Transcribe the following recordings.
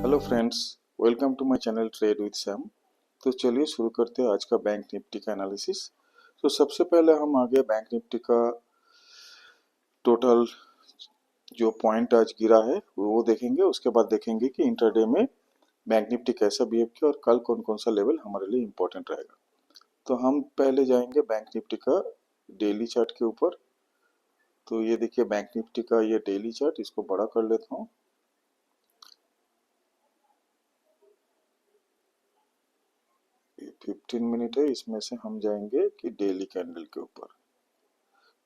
Hello friends, welcome to my channel trade with Sam. तो चलिए शुरू करते हैं आज का बैंक निफ्टी का एनालिसिस। तो सबसे पहले हम आगे बैंक निफ्टी का टोटल जो पॉइंट आज गिरा है वो देखेंगे। उसके बाद देखेंगे कि इंटरडे में बैंक निफ्टी कैसा बिहेव किया और कल कौन कौन सा लेवल हमारे लिए इम्पोर्टेंट रहेगा। तो हम पहले जाएंगे बैंक निफ्टी का डेली चार्ट के ऊपर। तो ये देखिए बैंक निफ्टी का ये डेली चार्ट, इसको बड़ा कर लेता हूँ। 15 मिनट है, इसमें से हम जाएंगे कि डेली कैंडल के ऊपर।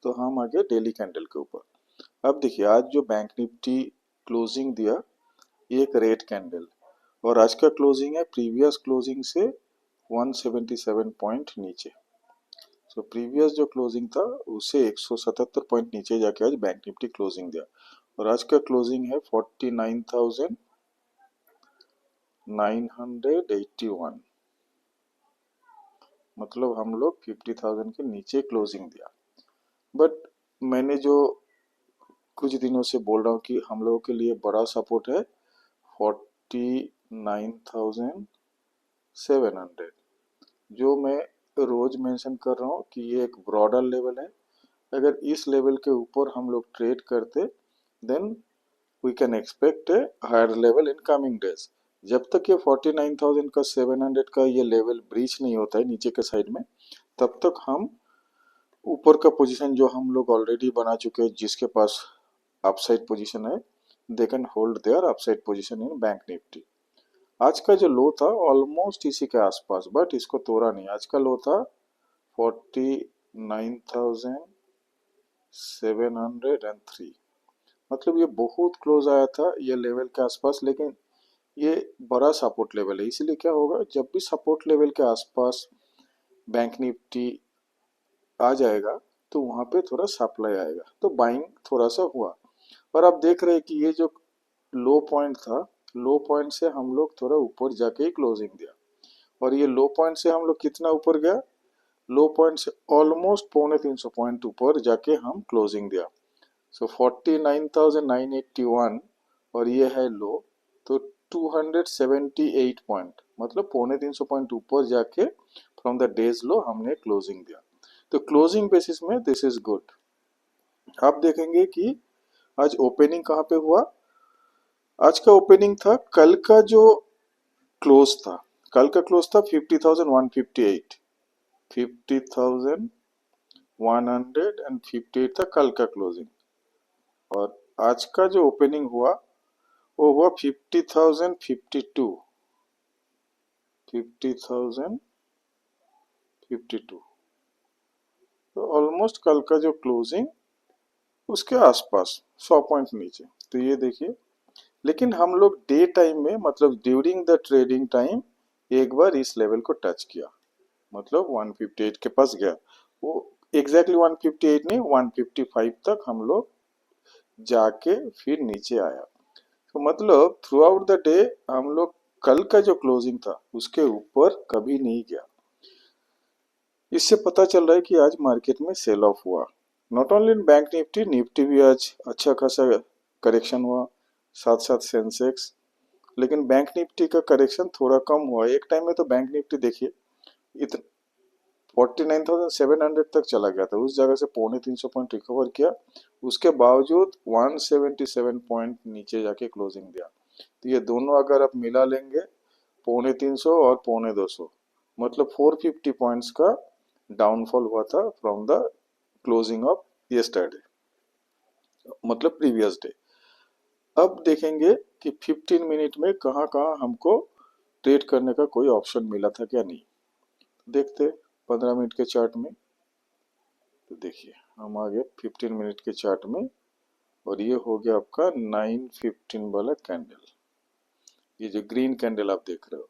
तो हम आ गए डेली कैंडल के ऊपर। अब देखिए आज जो बैंक निफ्टी क्लोजिंग दिया, ये एक रेड कैंडल और आज का क्लोजिंग है प्रीवियस क्लोजिंग से 177 पॉइंट नीचे। सो प्रीवियस जो क्लोजिंग था उससे 177 पॉइंट नीचे जाके आज बैंक निफ्टी क्लोजिंग दिया और आज का क्लोजिंग है 49,981। मतलब हम लोग 50,000 के नीचे क्लोजिंग दिया। बट मैंने जो कुछ दिनों से बोल रहा हूँ कि हम लोगों के लिए बड़ा सपोर्ट है 49,700, जो मैं रोज मेंशन कर रहा हूँ कि ये एक ब्रॉडर लेवल है। अगर इस लेवल के ऊपर हम लोग ट्रेड करते then we can expect a higher level in coming days. जब तक ये 49,000 का 700 का ये लेवल ब्रीच नहीं होता है नीचे के साइड में, तब तक हम ऊपर का पोजीशन जो हम लोग ऑलरेडी बना चुके हैं, जिसके पास अपसाइड पोजीशन है, they can hold their upside position in bank Nifty. आज का जो लो था ऑलमोस्ट इसी के आसपास, बट इसको तोड़ा नहीं। आज का लो था 49,703। मतलब ये बहुत क्लोज आया था ये लेवल के आसपास, लेकिन ये बड़ा सपोर्ट लेवल है। इसीलिए क्या होगा, जब भी सपोर्ट लेवल के आसपास बैंक निफ्टी आ जाएगा तो वहां पे थोड़ा सप्लाई आएगा, तो बाइंग थोड़ा सा हुआ। और आप देख रहे हैं कि ये जो लो पॉइंट था, लो पॉइंट से हम लोग थोड़ा ऊपर जाके ही क्लोजिंग दिया और ये लो पॉइंट से हम लोग कितना ऊपर गया, लो पॉइंट से ऑलमोस्ट 350 पॉइंट ऊपर जाके हम क्लोजिंग दिया। सो 49,981 और ये है लो, तो 278 पॉइंट, मतलब 350 पॉइंट ऊपर जाके फ्रॉम द डेज लो हमने क्लोजिंग दिया। तो क्लोजिंग बेसिस में दिस इज गुड। आप देखेंगे कि आज ओपनिंग कहाँ पे हुआ। आज का ओपनिंग था कल का जो क्लोज था, कल का क्लोज था 50,158, 50,158 था कल का क्लोजिंग। और आज का जो ओपनिंग हुआ वो हुआ 50,052, 50,052। तो ऑलमोस्ट कल का जो क्लोजिंग उसके आसपास 100 पॉइंट नीचे। तो ये देखिए, लेकिन हम लोग डे टाइम में, मतलब ड्यूरिंग द ट्रेडिंग टाइम, एक बार इस लेवल को टच किया, मतलब 158 के पास गया। वो एग्जैक्टली 158 नहीं, 155 तक हम लोग जाके फिर नीचे आया। तो मतलब थ्रू आउट द डे हम लोग कल का जो क्लोजिंग था उसके ऊपर कभी नहीं गया। इससे पता चल रहा है कि आज मार्केट में सेल ऑफ हुआ। Not only in bank Nifty, Nifty भी आज अच्छा खासा करेक्शन हुआ, साथ साथ सेंसेक्स। लेकिन बैंक निफ्टी का करेक्शन थोड़ा कम हुआ। एक टाइम में तो बैंक निफ्टी देखिए इतना 49,700 तक चला गया था, उस जगह से 350 पॉइंट रिकवर किया, उसके बावजूद 177 पॉइंट नीचे जाके क्लोजिंग दिया। तो ये दोनों अगर आप मिला लेंगे, 350 और 250, मतलब 450 पॉइंट्स का डाउनफॉल हुआ था from the closing of yesterday, मतलब प्रीवियस डे। अब देखेंगे कि 15 मिनट में कहाँ कहाँ हमको ट्रेड करने का कोई ऑप्शन मिला था क्या नहीं। देखते 15 मिनट के चार्ट में। तो देखिए हम आ गए 15 मिनट के चार्ट में और ये हो गया आपका 9:15 वाला कैंडल। ये जो ग्रीन कैंडल आप देख रहे हो,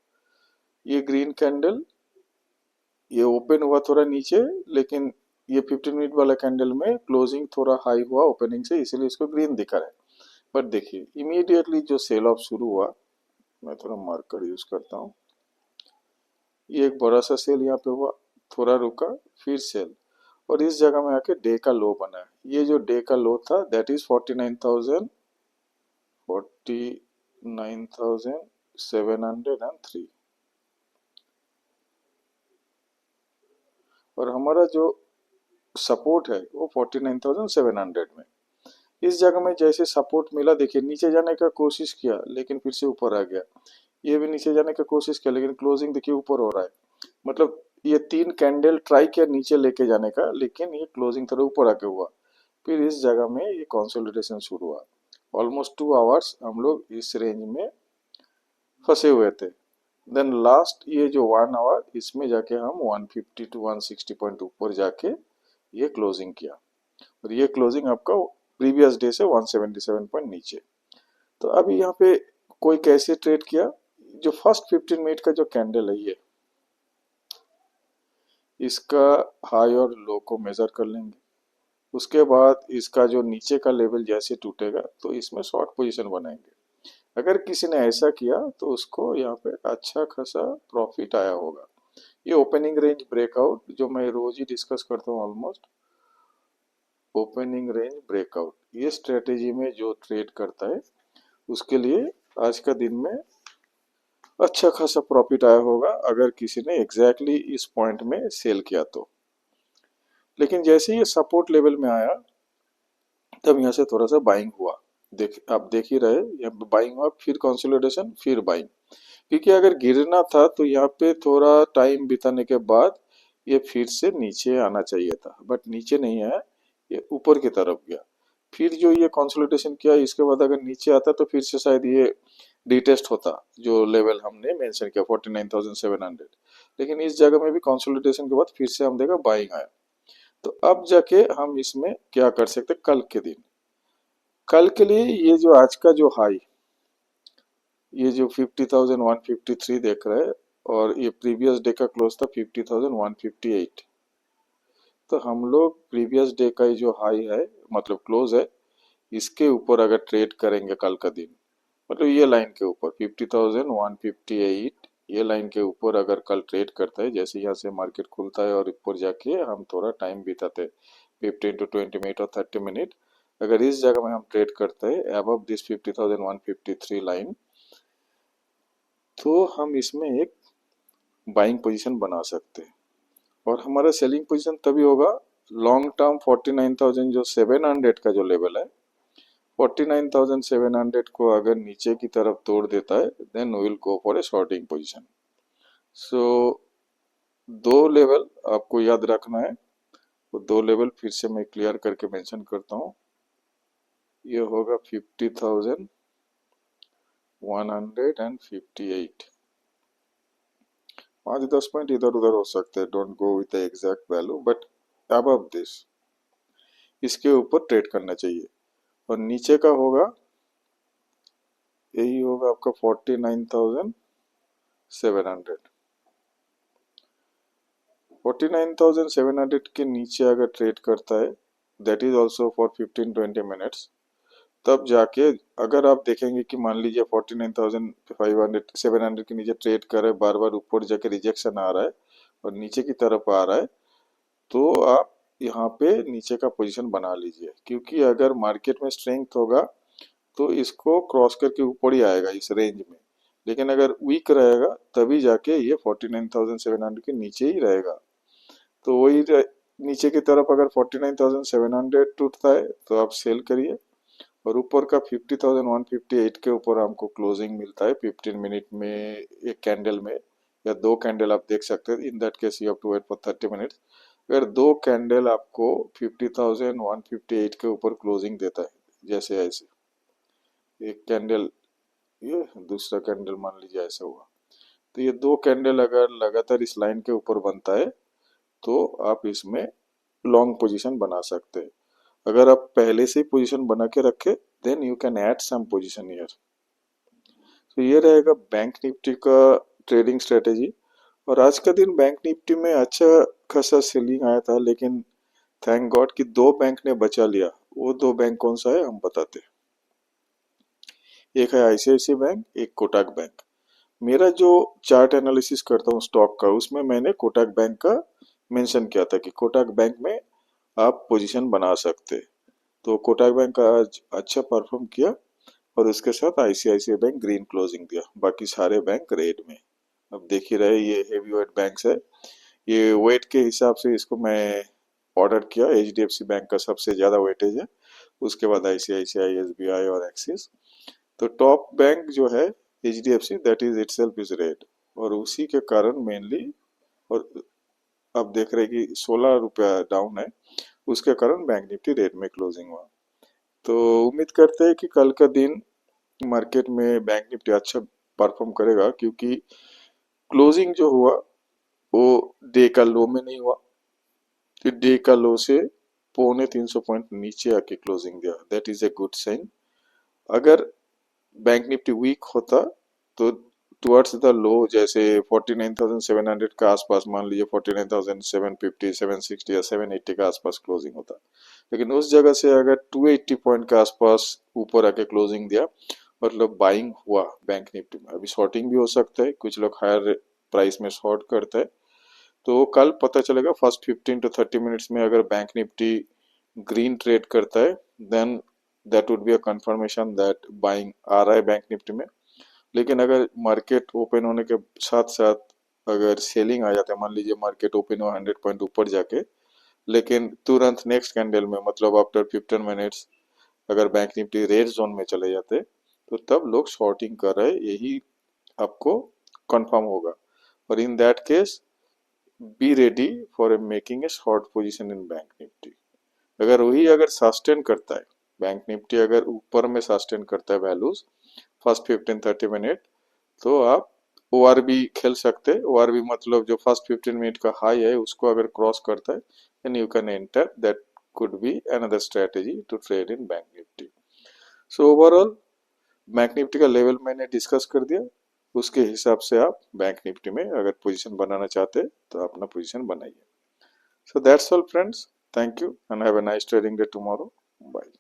ये ग्रीन कैंडल ये ओपन हुआ थोड़ा नीचे, लेकिन ये 15 मिनट वाला कैंडल में क्लोजिंग थोड़ा हाई हुआ ओपनिंग से, इसीलिए इसको ग्रीन दिखा रहा है। बट देखिए इमीडिएटली जो सेल ऑफ शुरू हुआ, मैं थोड़ा मार्कर यूज करता हूँ, ये एक बड़ा सा सेल यहाँ पे हुआ, थोड़ा रुका, फिर सेल, और इस जगह में आके डे का लो बना। ये जो डे का लो था दैट इज 49,000, 49,000 703 और हमारा जो सपोर्ट है वो 49,700 में। इस जगह में जैसे सपोर्ट मिला, देखिए नीचे जाने का कोशिश किया लेकिन फिर से ऊपर आ गया, ये भी नीचे जाने का कोशिश किया लेकिन क्लोजिंग देखिए ऊपर हो रहा है। मतलब ये 3 कैंडल ट्राई किया नीचे लेके जाने का, लेकिन ये क्लोजिंग थोड़ा ऊपर आके हुआ। फिर इस जगह में ये कंसोलिडेशन शुरू हुआ। ऑलमोस्ट 2 आवर्स हम लोग इस रेंज में फंसे हुए थे। देन लास्ट ये जो 1 आवर, इसमें जाके हम 150 टू 160 पॉइंट ऊपर जाके ये क्लोजिंग किया और ये क्लोजिंग आपका प्रीवियस डे से 177 पॉइंट नीचे। तो अभी यहाँ पे कोई कैसे ट्रेड किया, जो फर्स्ट 15 मिनट का जो कैंडल है ये, इसका हाई और लो को मेजर कर लेंगे। उसके बाद इसका जो नीचे का लेवल जैसे टूटेगा तो इसमें शॉर्ट पोजीशन बनाएंगे। अगर किसी ने ऐसा किया तो उसको यहाँ पे अच्छा खासा प्रॉफिट आया होगा। ये ओपनिंग रेंज ब्रेकआउट जो मैं रोज ही डिस्कस करता हूँ ऑलमोस्ट, ओपनिंग रेंज ब्रेकआउट, ये स्ट्रेटेजी में जो ट्रेड करता है उसके लिए आज का दिन में अच्छा खासा प्रॉफिट आया होगा अगर किसी ने एग्जैक्टली इस पॉइंट में सेल किया तो। लेकिन जैसे ये सपोर्ट लेवल में आया तब यहाँ से थोड़ा सा बाइंग हुआ। आप देख ही रहे, यहाँ पे बाइंग हुआ, फिर कंसोलिडेशन, फिर बाइंग। क्योंकि अगर गिरना था तो यहाँ पे थोड़ा टाइम बिताने के बाद ये फिर से नीचे आना चाहिए था, बट नीचे नहीं आया, ये ऊपर की तरफ गया। फिर जो ये कंसोलिडेशन किया, इसके बाद अगर नीचे आता तो फिर से शायद ये डिटेस्ट होता जो लेवल हमने मेंशन किया 49,700। लेकिन इस जगह में भी कंसोलिडेशन के बाद फिर से हम देखा बाइंग आया। तो अब जाके हम इसमें क्या कर सकते, कल के दिन, कल के लिए ये जो आज का जो हाई, ये जो 50,153 देख रहे हैं और ये प्रीवियस डे का क्लोज था 50,158। तो हम लोग प्रीवियस डे का जो हाई है मतलब क्लोज है, इसके ऊपर अगर ट्रेड करेंगे कल का दिन, मतलब ये लाइन के ऊपर 50,158, ये लाइन के ऊपर अगर कल ट्रेड करता है, जैसे यहाँ से मार्केट खुलता है और ऊपर जाके हम थोड़ा टाइम बिताते 15 to 20 मिनट और 30 मिनट, अगर इस जगह में हम ट्रेड करते हैं अबव दिस 50,153 लाइन, तो हम इसमें एक बाइंग पोजीशन बना सकते हैं। और हमारा सेलिंग पोजीशन तभी होगा लॉन्ग टर्म 49,700 का जो लेवल है, 49,700 को अगर नीचे की तरफ तोड़ देता है then we will go for a shorting position. सो दो लेवल आपको याद रखना है, वो दो लेवल फिर से मैं क्लियर करके मेंशन करता हूँ। ये होगा 50,158, 5-10 पॉइंट इधर उधर हो सकते हैं, don't go with the exact value, but above this इसके ऊपर ट्रेड करना चाहिए। और नीचे का होगा, यही होगा आपका 49,700। 49,700 के नीचे अगर ट्रेड करता है, that is also for 15-20 minutes, तब जाके अगर आप देखेंगे कि मान लीजिए 49,500 700 के नीचे ट्रेड करे, बार बार ऊपर जाके रिजेक्शन आ रहा है और नीचे की तरफ आ रहा है, तो आप यहाँ पे नीचे का पोजीशन बना लीजिए। क्योंकि अगर मार्केट में स्ट्रेंथ होगा तो इसको क्रॉस करके ऊपर ही आएगा इस रेंज में, लेकिन अगर वीक रहेगा तभी जाके ये 49,700 के नीचे ही रहेगा। तो वही नीचे की तरफ अगर 49,700 टूटता है तो आप सेल करिए, और ऊपर का 50,158 के ऊपर हमको क्लोजिंग मिलता है 15 मिनट में एक कैंडल में, या दो कैंडल आप देख सकते हैं। In that case you have to wait for 30 minutes. अगर दो कैंडल आपको 50,158 के ऊपर क्लोजिंग देता है, जैसे ऐसे एक कैंडल, ये दूसरा कैंडल मान लीजिए ऐसा हुआ, तो ये दो कैंडल अगर लगातार इस लाइन के ऊपर बनता है तो आप इसमें लॉन्ग पोजीशन बना सकते हैं। अगर आप पहले से ही पोजीशन बना के रखे then you can add some position here. तो ये रहेगा बैंक निफ्टी का ट्रेडिंग स्ट्रेटेजी। और आज का दिन बैंक निफ्टी में अच्छा खासा सेलिंग आया था, लेकिन थैंक गॉड कि दो बैंक ने बचा लिया। वो दो बैंक कौन सा है हम बताते हैं। एक है आईसीआईसीआई बैंक, एक कोटक बैंक। मेरा जो चार्ट एनालिसिस करता हूँ स्टॉक का, उसमें मैंने कोटक बैंक का मेंशन किया था कि कोटक बैंक में आप पोजीशन बना सकते। तो कोटक बैंक का आज अच्छा परफॉर्म किया और उसके साथ आईसीआईसीआई बैंक ग्रीन क्लोजिंग दिया, बाकी सारे बैंक रेड में। अब देख ही रहे ये हेवी वेट बैंक्स है, ये वेट के हिसाब से इसको मैं ऑर्डर किया। एचडीएफसी बैंक का सबसे ज्यादा वेटेज है, उसके बाद आईसीआईसीआई, एसबीआई और एक्सिस। तो टॉप बैंक जो है HDFC, that is itself is red, और उसी के कारण मेनली, और अब देख रहे कि 16 रुपया डाउन है, उसके कारण बैंक निफ्टी रेड में क्लोजिंग हुआ। तो उम्मीद करते हैं कि कल का दिन मार्केट में बैंक निफ्टी अच्छा परफॉर्म करेगा, क्योंकि क्लोजिंग जो हुआ वो डे का लो में नहीं हुआ, तो डे का लो से 350 पॉइंट नीचे आके क्लोजिंग दिया, that is a good sign. अगर बैंक निफ्टी वीक होता तो टुवर्ड्स द लो, जैसे 49,700 के आसपास, मान लीजिए 49,750, 760 या 780 के आसपास क्लोजिंग होता, लेकिन उस जगह से अगर 280 पॉइंट के आसपास ऊपर आके क्लोजिंग दिया, मतलब बाइंग हुआ बैंक निफ्टी में। अभी शॉर्टिंग भी हो सकता है, कुछ लोग हायर प्राइस में शॉर्ट करते हैं, तो कल पता चलेगा। फर्स्ट 15 टू 30 मिनट्स में अगर बैंक निफ्टी ग्रीन ट्रेड करता है, then that would be a confirmation that buying आ रहा है बैंक निफ्टी में। लेकिन अगर मार्केट ओपन होने के साथ साथ अगर सेलिंग आ जाता है, मान लीजिए मार्केट ओपन हुआ 100 पॉइंट ऊपर जाके, लेकिन तुरंत नेक्स्ट कैंडल में, मतलब आफ्टर 15 मिनट्स, अगर बैंक निफ्टी रेड जोन में चले जाते, तो तब लोग शॉर्टिंग कर रहे हैं, यही आपको कंफर्म होगा। और इन that case be ready for making a short position in bank Nifty. अगर वही अगर सस्टेन करता है, बैंक निफ्टी अगर ऊपर में सस्टेन करता है वैल्यूज फर्स्ट 15-30 मिनट, तो आप ओआरबी खेल सकते हैं। ओआरबी मतलब जो फर्स्ट 15 मिनट का हाई है उसको अगर क्रॉस करता है, then you can enter, that could be another strategy to trade in bank Nifty. So overall bank Nifty का लेवल मैंने डिस्कस कर दिया, उसके हिसाब से आप बैंक निफ्टी में अगर पोजीशन बनाना चाहते हैं तो अपना पोजीशन बनाइए। So that's all friends, thank you and have a nice trading day tomorrow, bye.